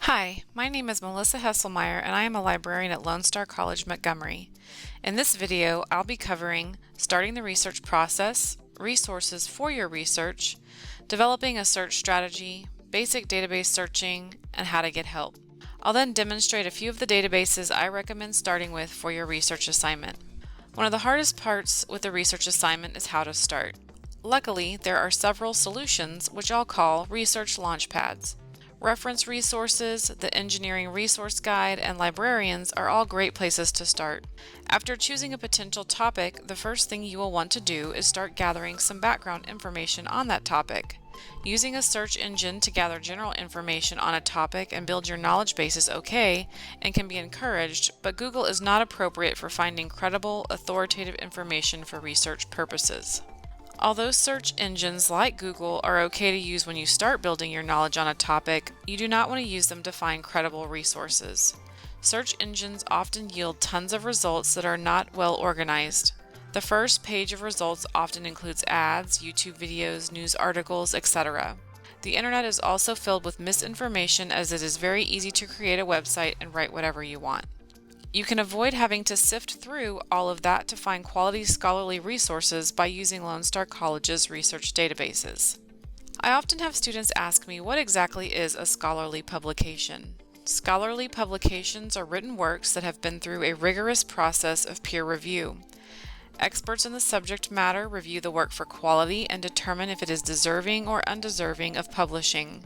Hi, my name is Melissa Hesselmeyer and I am a librarian at Lone Star College, Montgomery. In this video, I'll be covering starting the research process, resources for your research, developing a search strategy, basic database searching, and how to get help. I'll then demonstrate a few of the databases I recommend starting with for your research assignment. One of the hardest parts with the research assignment is how to start. Luckily, there are several solutions which I'll call research launchpads. Reference resources, the engineering resource guide, and librarians are all great places to start. After choosing a potential topic, the first thing you will want to do is start gathering some background information on that topic. Using a search engine to gather general information on a topic and build your knowledge base is okay and can be encouraged, but Google is not appropriate for finding credible, authoritative information for research purposes. Although search engines like Google are okay to use when you start building your knowledge on a topic, you do not want to use them to find credible resources. Search engines often yield tons of results that are not well organized. The first page of results often includes ads, YouTube videos, news articles, etc. The internet is also filled with misinformation as it is very easy to create a website and write whatever you want. You can avoid having to sift through all of that to find quality scholarly resources by using Lone Star College's research databases. I often have students ask me what exactly is a scholarly publication. Scholarly publications are written works that have been through a rigorous process of peer review. Experts in the subject matter review the work for quality and determine if it is deserving or undeserving of publishing.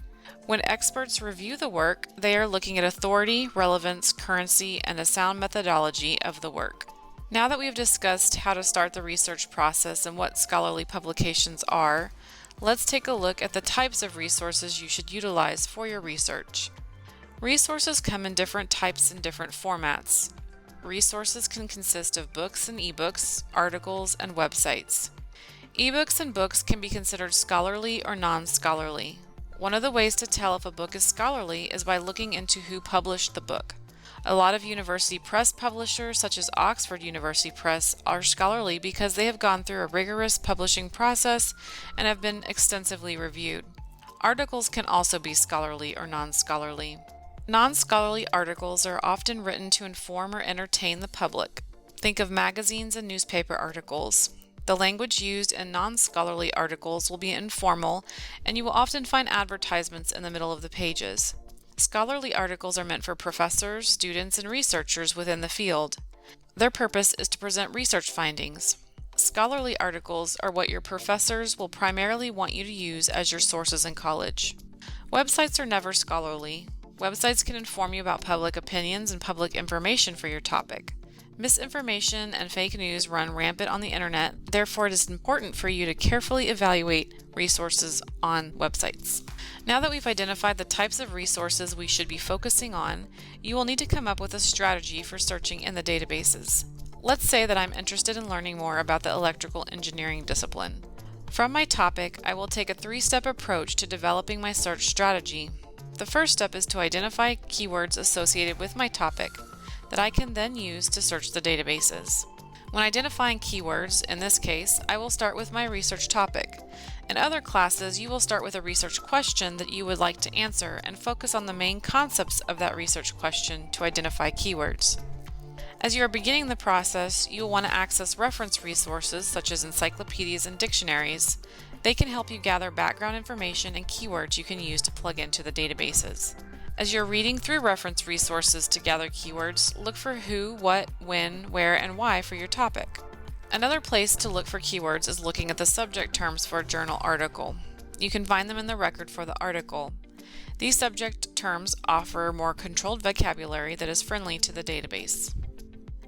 When experts review the work, they are looking at authority, relevance, currency, and a sound methodology of the work. Now that we have discussed how to start the research process and what scholarly publications are, let's take a look at the types of resources you should utilize for your research. Resources come in different types and different formats. Resources can consist of books and ebooks, articles, and websites. Ebooks and books can be considered scholarly or non-scholarly. One of the ways to tell if a book is scholarly is by looking into who published the book. A lot of university press publishers, such as Oxford University Press, are scholarly because they have gone through a rigorous publishing process and have been extensively reviewed. Articles can also be scholarly or non-scholarly. Non-scholarly articles are often written to inform or entertain the public. Think of magazines and newspaper articles. The language used in non-scholarly articles will be informal, and you will often find advertisements in the middle of the pages. Scholarly articles are meant for professors, students, and researchers within the field. Their purpose is to present research findings. Scholarly articles are what your professors will primarily want you to use as your sources in college. Websites are never scholarly. Websites can inform you about public opinions and public information for your topic. Misinformation and fake news run rampant on the internet, therefore it is important for you to carefully evaluate resources on websites. Now that we've identified the types of resources we should be focusing on, you will need to come up with a strategy for searching in the databases. Let's say that I'm interested in learning more about the electrical engineering discipline. From my topic, I will take a three-step approach to developing my search strategy. The first step is to identify keywords associated with my topic that I can then use to search the databases. When identifying keywords, in this case, I will start with my research topic. In other classes, you will start with a research question that you would like to answer and focus on the main concepts of that research question to identify keywords. As you are beginning the process, you will want to access reference resources such as encyclopedias and dictionaries. They can help you gather background information and keywords you can use to plug into the databases. As you're reading through reference resources to gather keywords, look for who, what, when, where, and why for your topic. Another place to look for keywords is looking at the subject terms for a journal article. You can find them in the record for the article. These subject terms offer more controlled vocabulary that is friendly to the database.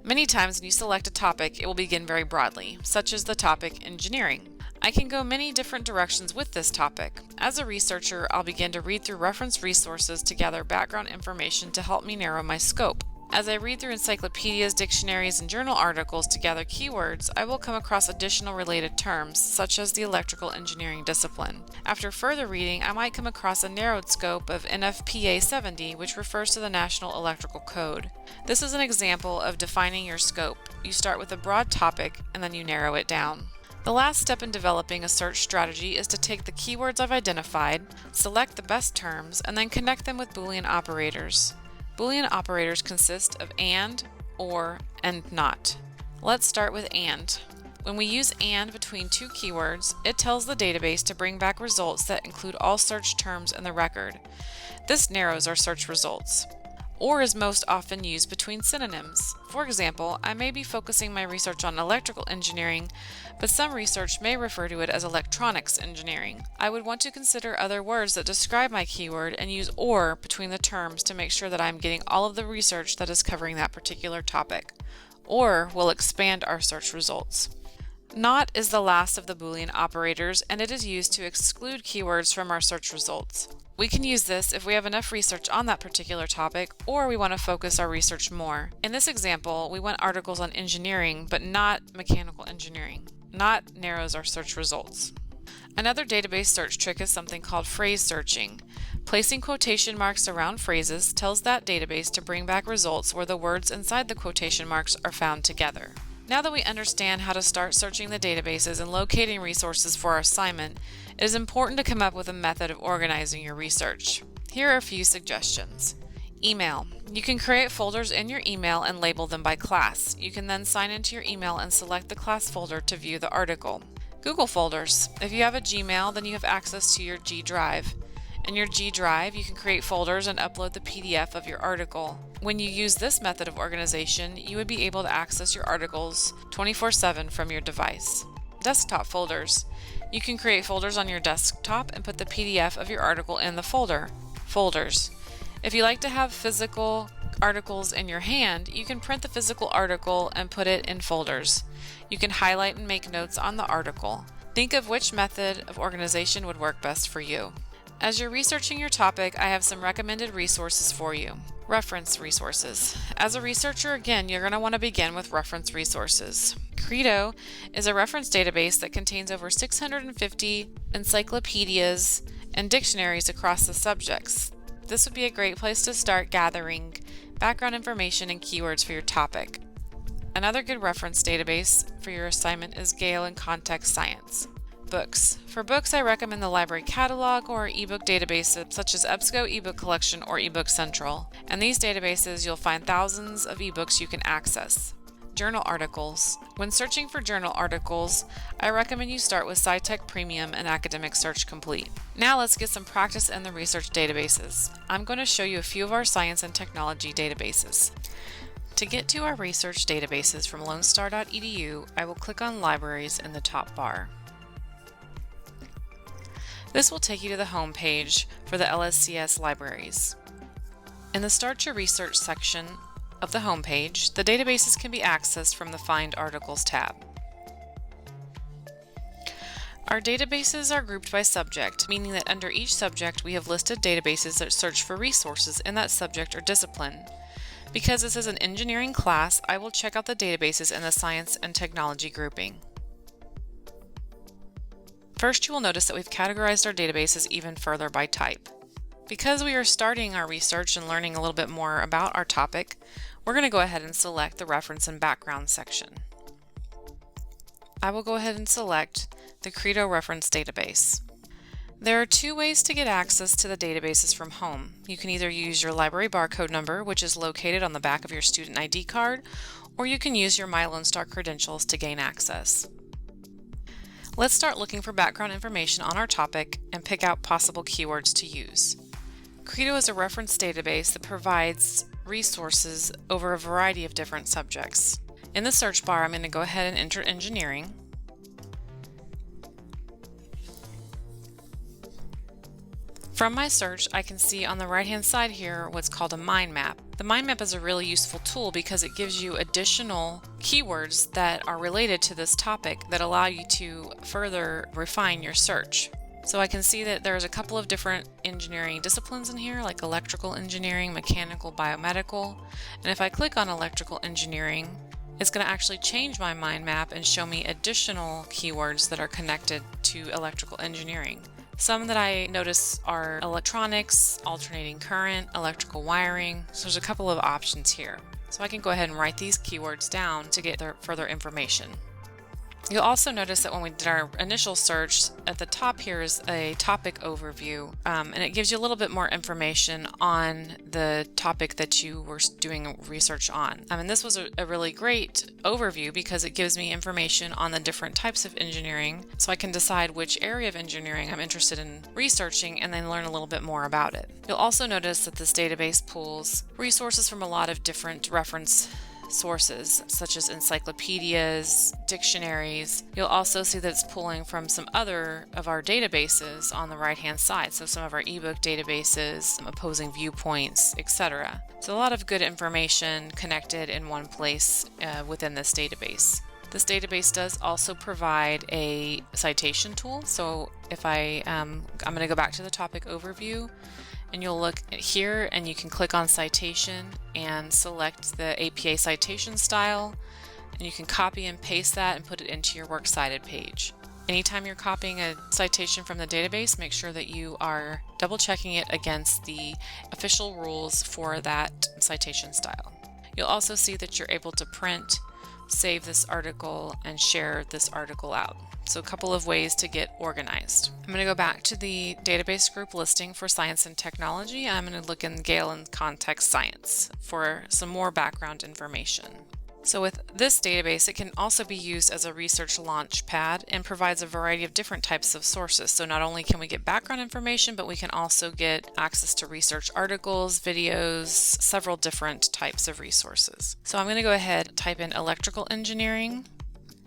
Many times when you select a topic, it will begin very broadly, such as the topic engineering. I can go many different directions with this topic. As a researcher, I'll begin to read through reference resources to gather background information to help me narrow my scope. As I read through encyclopedias, dictionaries, and journal articles to gather keywords, I will come across additional related terms, such as the electrical engineering discipline. After further reading, I might come across a narrowed scope of NFPA 70, which refers to the National Electrical Code. This is an example of defining your scope. You start with a broad topic, and then you narrow it down. The last step in developing a search strategy is to take the keywords I've identified, select the best terms, and then connect them with Boolean operators. Boolean operators consist of and, or, and not. Let's start with and. When we use and between two keywords, it tells the database to bring back results that include all search terms in the record. This narrows our search results. Or is most often used between synonyms. For example, I may be focusing my research on electrical engineering, but some research may refer to it as electronics engineering. I would want to consider other words that describe my keyword and use or between the terms to make sure that I'm getting all of the research that is covering that particular topic. Or will expand our search results. Not is the last of the Boolean operators, and it is used to exclude keywords from our search results. We can use this if we have enough research on that particular topic, or we want to focus our research more. In this example, we want articles on engineering, but not mechanical engineering. Not narrows our search results. Another database search trick is something called phrase searching. Placing quotation marks around phrases tells that database to bring back results where the words inside the quotation marks are found together. Now that we understand how to start searching the databases and locating resources for our assignment, it is important to come up with a method of organizing your research. Here are a few suggestions. Email. You can create folders in your email and label them by class. You can then sign into your email and select the class folder to view the article. Google folders. If you have a Gmail, then you have access to your G Drive. In your G Drive, you can create folders and upload the PDF of your article. When you use this method of organization, you would be able to access your articles 24/7 from your device. Desktop folders. You can create folders on your desktop and put the PDF of your article in the folder. Folders. If you like to have physical articles in your hand, you can print the physical article and put it in folders. You can highlight and make notes on the article. Think of which method of organization would work best for you. As you're researching your topic, I have some recommended resources for you. Reference resources. As a researcher, again, you're going to want to begin with reference resources. Credo is a reference database that contains over 650 encyclopedias and dictionaries across the subjects. This would be a great place to start gathering background information and keywords for your topic. Another good reference database for your assignment is Gale and Context Science. Books. For books, I recommend the library catalog or ebook databases such as EBSCO eBook Collection or eBook Central. In these databases, you'll find thousands of ebooks you can access. Journal articles. When searching for journal articles, I recommend you start with SciTech Premium and Academic Search Complete. Now let's get some practice in the research databases. I'm going to show you a few of our science and technology databases. To get to our research databases from lonestar.edu, I will click on Libraries in the top bar. This will take you to the home page for the LSCS libraries. In the Start Your Research section of the home page, the databases can be accessed from the Find Articles tab. Our databases are grouped by subject, meaning that under each subject we have listed databases that search for resources in that subject or discipline. Because this is an engineering class, I will check out the databases in the Science and Technology grouping. First, you will notice that we've categorized our databases even further by type. Because we are starting our research and learning a little bit more about our topic, we're going to go ahead and select the Reference and Background section. I will go ahead and select the Credo Reference Database. There are two ways to get access to the databases from home. You can either use your library barcode number, which is located on the back of your student ID card, or you can use your My Lone Star credentials to gain access. Let's start looking for background information on our topic and pick out possible keywords to use. Credo is a reference database that provides resources over a variety of different subjects. In the search bar, I'm going to go ahead and enter engineering. From my search, I can see on the right-hand side here what's called a mind map. The mind map is a really useful tool because it gives you additional keywords that are related to this topic that allow you to further refine your search. So I can see that there's a couple of different engineering disciplines in here, like electrical engineering, mechanical, biomedical. And if I click on electrical engineering, it's going to actually change my mind map and show me additional keywords that are connected to electrical engineering. Some that I notice are electronics, alternating current, electrical wiring. So there's a couple of options here. So I can go ahead and write these keywords down to get further information. You'll also notice that when we did our initial search, at the top here is a topic overview, and it gives you a little bit more information on the topic that you were doing research on. And this was a really great overview because it gives me information on the different types of engineering, so I can decide which area of engineering I'm interested in researching and then learn a little bit more about it. You'll also notice that this database pulls resources from a lot of different reference sources such as encyclopedias, dictionaries. You'll also see that it's pulling from some other of our databases on the right hand side, so some of our ebook databases, some opposing viewpoints, etc. So a lot of good information connected in one place within this database. This database does also provide a citation tool, so if I'm going to go back to the topic overview, and you'll look here and you can click on citation and select the APA citation style, and you can copy and paste that and put it into your works cited page. Anytime you're copying a citation from the database, make sure that you are double checking it against the official rules for that citation style. You'll also see that you're able to print, save this article, and share this article out. So a couple of ways to get organized. I'm going to go back to the database group listing for science and technology. I'm going to look in Gale and Context Science for some more background information. So with this database, it can also be used as a research launch pad and provides a variety of different types of sources. So not only can we get background information, but we can also get access to research articles, videos, several different types of resources. So I'm going to go ahead and type in electrical engineering,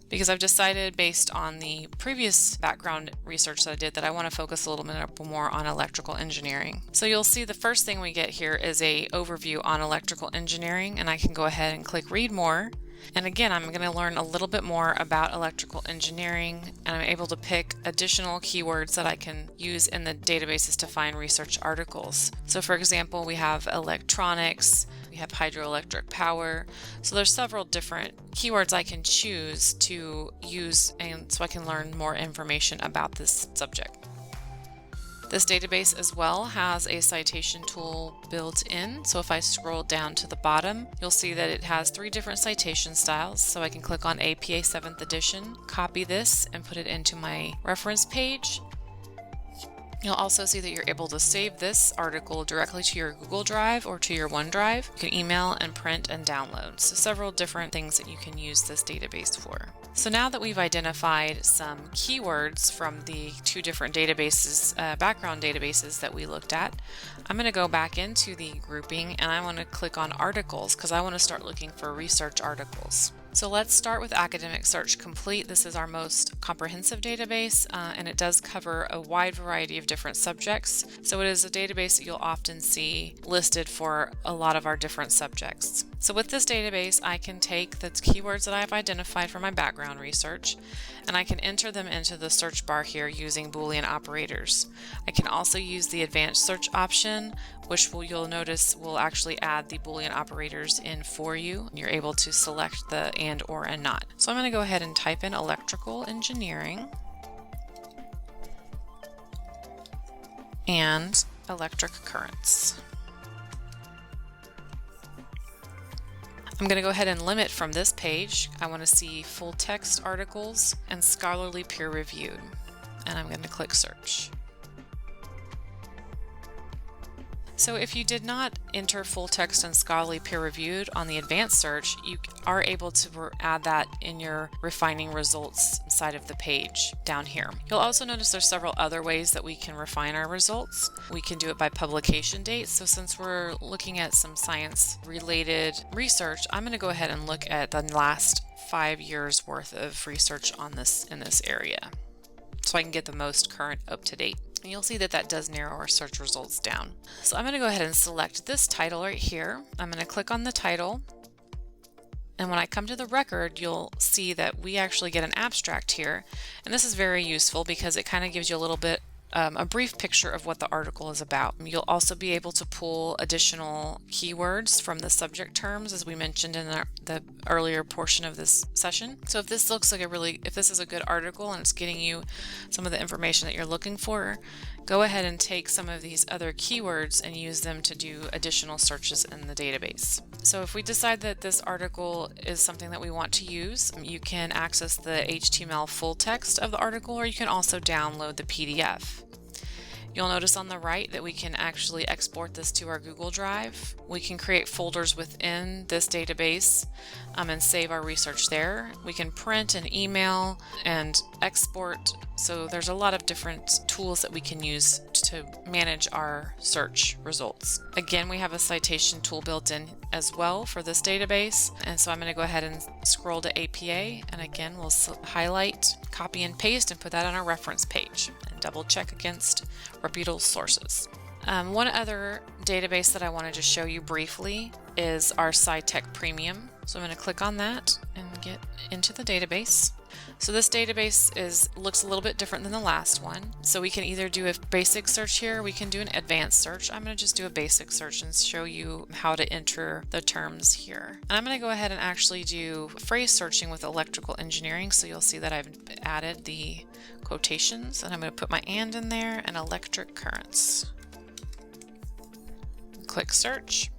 because I've decided based on the previous background research that I did that I want to focus a little bit more on electrical engineering. So you'll see the first thing we get here is a overview on electrical engineering, and I can go ahead and click read more. And again, I'm going to learn a little bit more about electrical engineering, and I'm able to pick additional keywords that I can use in the databases to find research articles. So for example, we have electronics, we have hydroelectric power. So there's several different keywords I can choose to use, and so I can learn more information about this subject. This database as well has a citation tool built in, so if I scroll down to the bottom, you'll see that it has 3 different citation styles, so I can click on APA 7th edition, copy this, and put it into my reference page. You'll also see that you're able to save this article directly to your Google Drive or to your OneDrive. You can email and print and download, so several different things that you can use this database for. So now that we've identified some keywords from the 2 different databases, background databases that we looked at, I'm going to go back into the grouping and I want to click on articles because I want to start looking for research articles. So let's start with Academic Search Complete. This is our most comprehensive database, and it does cover a wide variety of different subjects. So it is a database that you'll often see listed for a lot of our different subjects. So with this database, I can take the keywords that I've identified for my background research, and I can enter them into the search bar here using Boolean operators. I can also use the advanced search option, which you'll notice will actually add the Boolean operators in for you. You're able to select the and, or, and not. So I'm going to go ahead and type in electrical engineering and electric currents. I'm going to go ahead and limit from this page. I want to see full text articles and scholarly peer reviewed, and I'm going to click search. So if you did not enter full text and scholarly peer reviewed on the advanced search, you are able to add that in your refining results side of the page down here. You'll also notice there's several other ways that we can refine our results. We can do it by publication date. So since we're looking at some science related research, I'm going to go ahead and look at the last 5 years worth of research on this in this area, so I can get the most current up to date. And you'll see that that does narrow our search results down. So I'm going to go ahead and select this title right here. I'm going to click on the title. And when I come to the record, you'll see that we actually get an abstract here. And this is very useful because it kind of gives you a little bit a brief picture of what the article is about. You'll also be able to pull additional keywords from the subject terms, as we mentioned in the earlier portion of this session. So if this looks like if this is a good article and it's getting you some of the information that you're looking for, go ahead and take some of these other keywords and use them to do additional searches in the database. So if we decide that this article is something that we want to use, you can access the HTML full text of the article, or you can also download the PDF. You'll notice on the right that we can actually export this to our Google Drive. We can create folders within this database and save our research there. We can print and email and export. So there's a lot of different tools that we can use to manage our search results. Again, we have a citation tool built in as well for this database. And so I'm going to go ahead and scroll to APA. And again, we'll highlight, copy and paste, and put that on our reference page and double check against reputable sources. One other database that I wanted to show you briefly is our SciTech Premium. So I'm going to click on that and get into the database. So this database looks a little bit different than the last one. So we can either do a basic search here, we can do an advanced search. I'm going to just do a basic search and show you how to enter the terms here. And I'm going to go ahead and actually do phrase searching with electrical engineering. So you'll see that I've added the quotations, and I'm going to put my and in there and electric currents. Click search.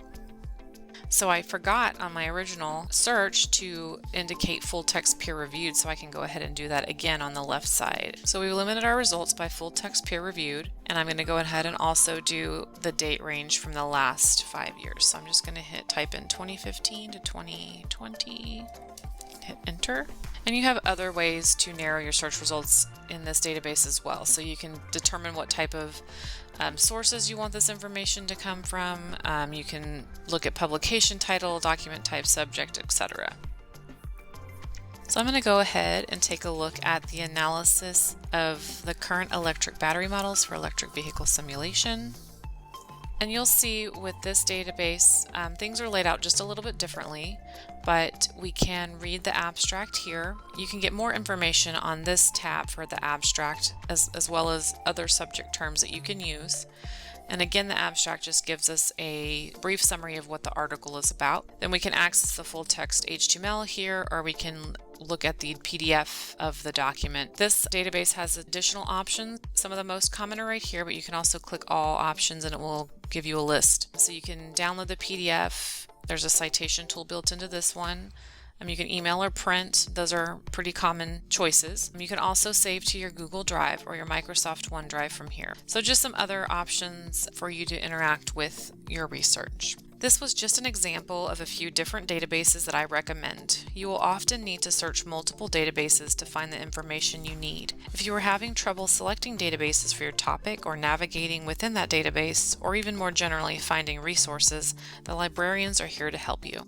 So I forgot on my original search to indicate full text peer reviewed, so I can go ahead and do that again on the left side. So we limited our results by full text peer reviewed, and I'm going to go ahead and also do the date range from the last 5 years. So I'm just going to type in 2015 to 2020, hit enter. And you have other ways to narrow your search results in this database as well. So you can determine what type of sources you want this information to come from. You can look at publication title, document type, subject, etc. So I'm going to go ahead and take a look at the analysis of the current electric battery models for electric vehicle simulation. And you'll see with this database, things are laid out just a little bit differently, but we can read the abstract here. You can get more information on this tab for the abstract as well as other subject terms that you can use. And again, the abstract just gives us a brief summary of what the article is about. Then we can access the full text HTML here, or we can look at the PDF of the document. This database has additional options. Some of the most common are right here, but you can also click all options and it will give you a list. So you can download the PDF. There's a citation tool built into this one. You can email or print. Those are pretty common choices. You can also save to your Google Drive or your Microsoft OneDrive from here. So just some other options for you to interact with your research. This was just an example of a few different databases that I recommend. You will often need to search multiple databases to find the information you need. If you are having trouble selecting databases for your topic or navigating within that database, or even more generally finding resources, the librarians are here to help you.